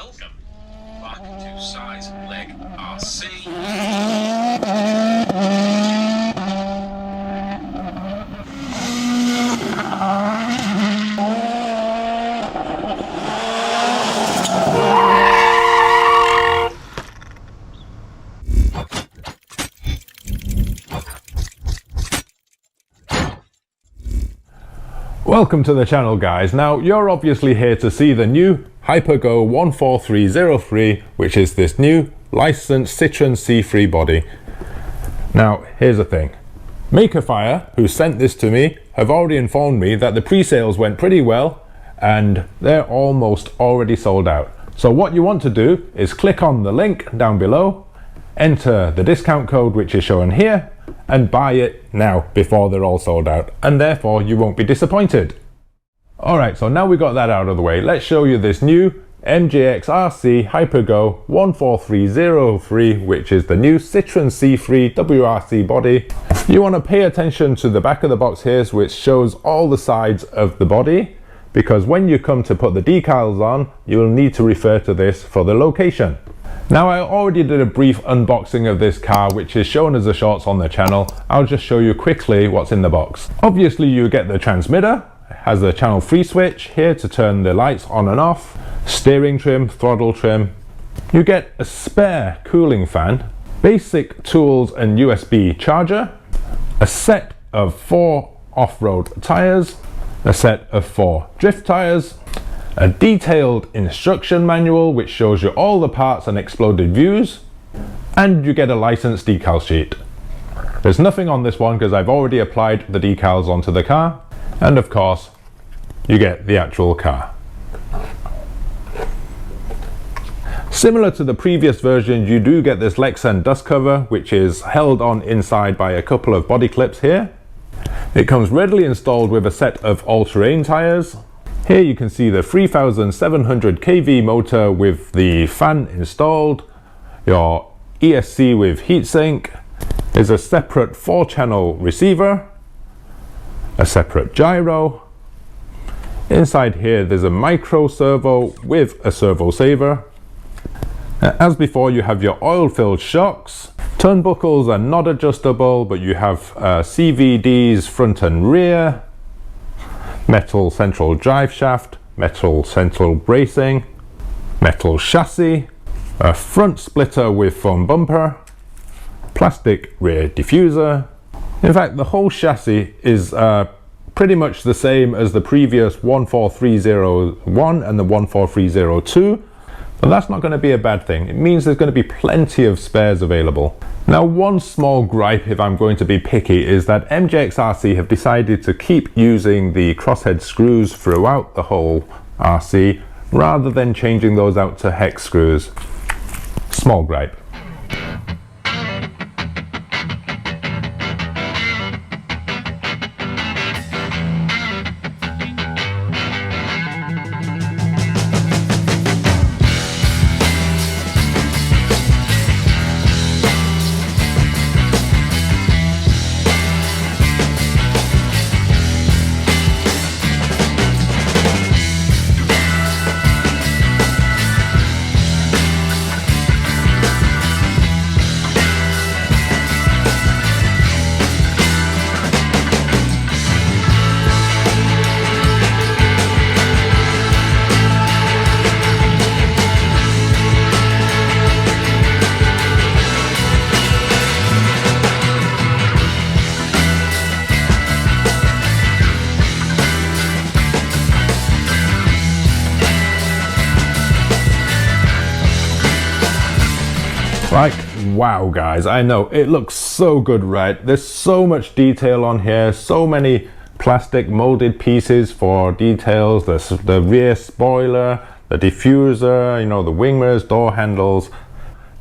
Welcome back to SY's LEG RC. Welcome to the channel, guys. Now you're obviously here to see the new Hypergo 14303, which is this new licensed Citroen C3 body. Now here's the thing, Makerfire, who sent this to me, have already informed me that the pre-sales went pretty well and they're almost already sold out. So what you want to do is click on the link down below, enter the discount code which is shown here, and buy it now before they're all sold out, and therefore you won't be disappointed. Alright, so now we got that out of the way, let's show you this new MJX RC Hypergo 14303, which is the new Citroen C3 WRC body. You want to pay attention to the back of the box here, which shows all the sides of the body, because when you come to put the decals on, you will need to refer to this for the location. Now, I already did a brief unboxing of this car, which is shown as the shorts on the channel. I'll just show you quickly what's in the box. Obviously you get the transmitter, it has a channel 3 switch here to turn the lights on and off, steering trim, throttle trim. You get a spare cooling fan, basic tools and USB charger, a set of 4 off-road tyres, a set of 4 drift tyres, a detailed instruction manual which shows you all the parts and exploded views, and you get a license decal sheet. There's nothing on this one because I've already applied the decals onto the car, and of course you get the actual car. Similar to the previous version, you do get this Lexan dust cover which is held on inside by a couple of body clips here. It comes readily installed with a set of all-terrain tyres. Here you can see the 3700 kV motor with the fan installed, your ESC with heatsink, there's a separate 4-channel receiver, a separate gyro. Inside here there's a micro servo with a servo saver. As before, you have your oil-filled shocks. Turnbuckles are not adjustable, but you have CVDs front and rear, metal central drive shaft, metal central bracing, metal chassis, a front splitter with foam bumper, plastic rear diffuser. In fact, the whole chassis is pretty much the same as the previous 14301 and the 14302, but that's not going to be a bad thing. It means there's going to be plenty of spares available. Now, one small gripe, if I'm going to be picky, is that MJX RC have decided to keep using the crosshead screws throughout the whole RC rather than changing those out to hex screws. Small gripe. Like, wow guys, I know it looks so good, right? There's so much detail on here, so many plastic molded pieces for details, the rear spoiler, the diffuser, you know, the wing mirrors, door handles.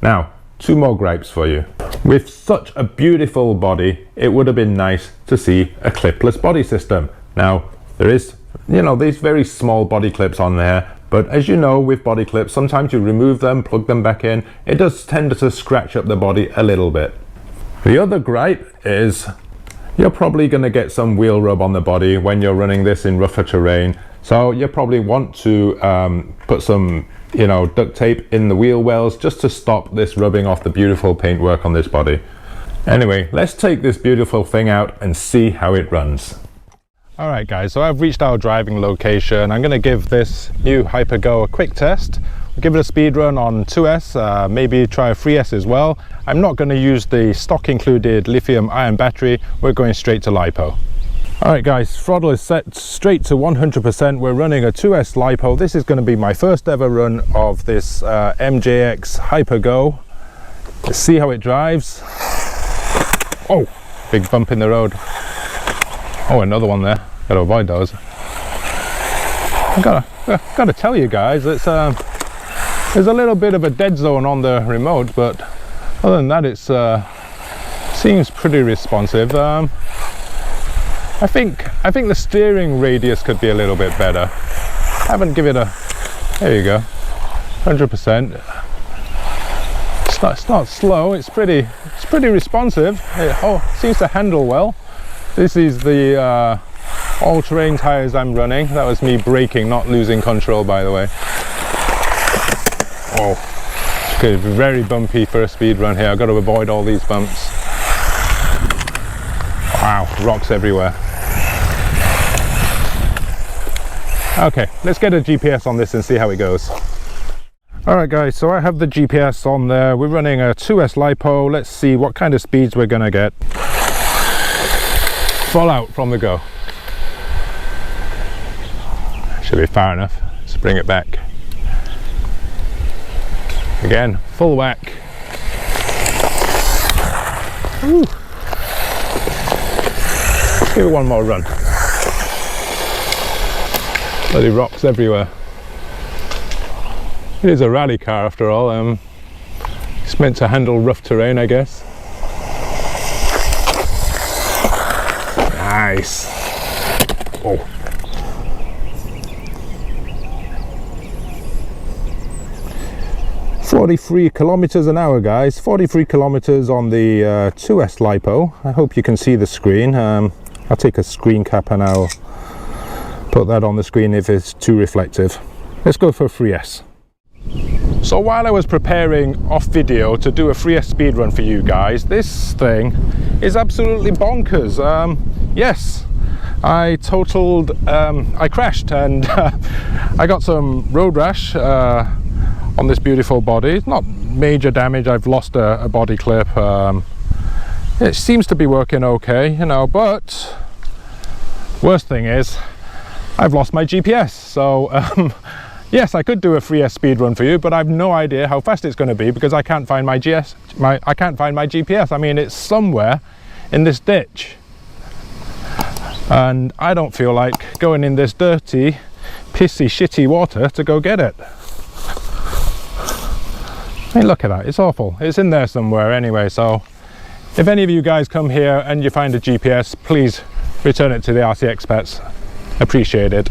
Now, 2 more gripes for you. With such a beautiful body, it would have been nice to see a clipless body system. Now, there is, you know, these very small body clips on there, but as you know, with body clips, sometimes you remove them, plug them back in, it does tend to scratch up the body a little bit. The other gripe is you're probably going to get some wheel rub on the body when you're running this in rougher terrain. So you probably want to put some, you know, duct tape in the wheel wells just to stop this rubbing off the beautiful paintwork on this body. Anyway, let's take this beautiful thing out and see how it runs. Alright guys, so I've reached our driving location. I'm going to give this new Hypergo a quick test. We'll give it a speed run on 2S, maybe try a 3S as well. I'm not going to use the stock included lithium ion battery, we're going straight to LiPo. Alright guys, throttle is set straight to 100%. We're running a 2S LiPo. This is going to be my first ever run of this MJX Hypergo. Let's see how it drives. Oh, big bump in the road. Oh, another one there. Gotta avoid those. I gotta tell you guys, it's there's a little bit of a dead zone on the remote, but other than that, it's seems pretty responsive. I think the steering radius could be a little bit better. I haven't given it a. There you go, 100%. It's not slow. It's pretty responsive. It seems to handle well. This is the all-terrain tires I'm running. That was me braking, not losing control, by the way. Oh, okay, very bumpy for a speed run here. I've got to avoid all these bumps. Wow, rocks everywhere. Okay, let's get a GPS on this and see how it goes. Alright guys, so I have the GPS on there. We're running a 2S LiPo. Let's see what kind of speeds we're gonna get. Full out from the go. Should be far enough. Let's bring it back. Again, full whack. Woo. Let's give it one more run. Bloody rocks everywhere. It is a rally car after all. It's meant to handle rough terrain, I guess. Nice. Oh. 43 kilometers an hour, guys. 43 kilometers on the 2S LiPo. I hope you can see the screen. I'll take a screen cap and I'll put that on the screen if it's too reflective. Let's go for a 3S. So while I was preparing off video to do a 3S speed run for you guys, this thing is absolutely bonkers. Yes, I crashed and I got some road rash on this beautiful body. It's not major damage. I've lost a body clip. It seems to be working okay, you know, but worst thing is I've lost my GPS. So yes, I could do a 3S speed run for you, but I've no idea how fast it's going to be because I can't find my GPS. I mean, it's somewhere in this ditch, and I don't feel like going in this dirty, pissy, shitty water to go get it. I mean, look at that. It's awful. It's in there somewhere anyway. So, if any of you guys come here and you find a GPS, please return it to the RC expats. Appreciate it.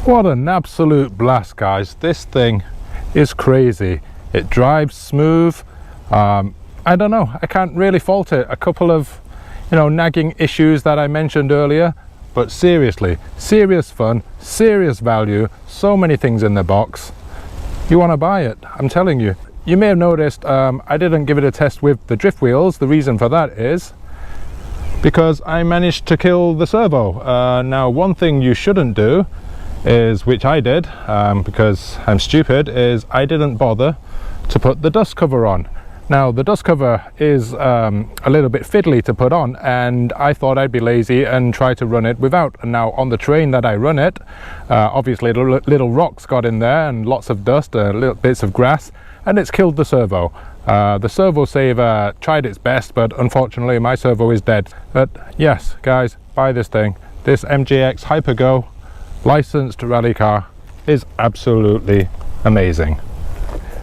What an absolute blast, guys. This thing is crazy. It drives smooth. I don't know, I can't really fault it. A couple of, you know, nagging issues that I mentioned earlier, but seriously, serious fun, serious value, so many things in the box. You want to buy it, I'm telling you. You may have noticed I didn't give it a test with the drift wheels. The reason for that is because I managed to kill the servo. Now, one thing you shouldn't do is, which I did because I'm stupid, is I didn't bother to put the dust cover on. Now, the dust cover is a little bit fiddly to put on, and I thought I'd be lazy and try to run it without. And now on the train that I run it, obviously little rocks got in there and lots of dust, little bits of grass, and it's killed the servo. The servo saver tried its best, but unfortunately my servo is dead. But yes, guys, buy this thing. This MJX Hypergo licensed rally car is absolutely amazing.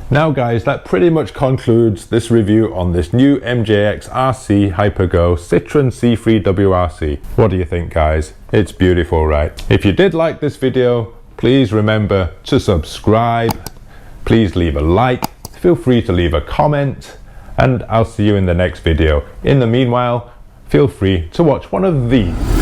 Now guys, that pretty much concludes this review on this new MJX RC Hypergo Citroen C3 WRC. What do you think, guys? It's beautiful, right? If you did like this video, please remember to subscribe. Please leave a like. Feel free to leave a comment, and I'll see you in the next video. In the meanwhile, feel free to watch one of these.